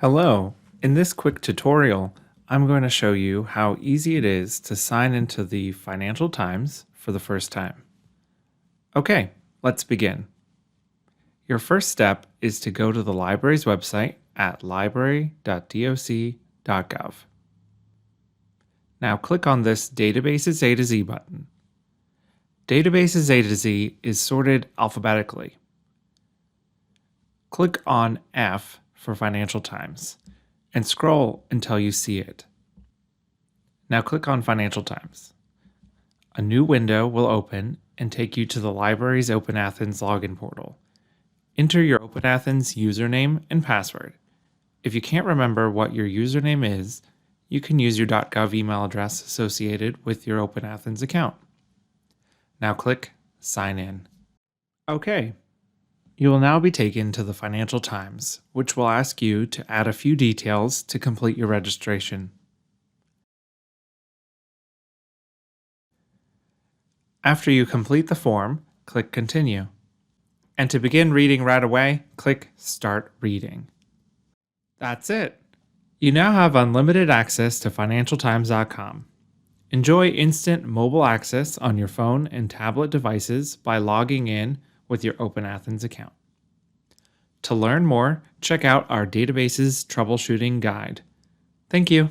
Hello. In this quick tutorial, I'm going to show you how easy it is to sign into the Financial Times for the first time. Okay, let's begin. Your first step is to go to the library's website at library.doc.gov. Now click on this Databases A to Z button. Databases A to Z is sorted alphabetically. Click on F for Financial Times and scroll until you see it. Now click on Financial Times. A new window will open and take you to the library's Open Athens login portal. Enter your Open Athens username and password. If you can't remember what your username is, you can use your .gov email address associated with your Open Athens account. Now click Sign In. Okay. You will now be taken to the Financial Times, which will ask you to add a few details to complete your registration. After you complete the form, click Continue. And to begin reading right away, click Start Reading. That's it. You now have unlimited access to FinancialTimes.com. Enjoy instant mobile access on your phone and tablet devices by logging in with your Open Athens account. To learn more, check out our Databases Troubleshooting Guide. Thank you.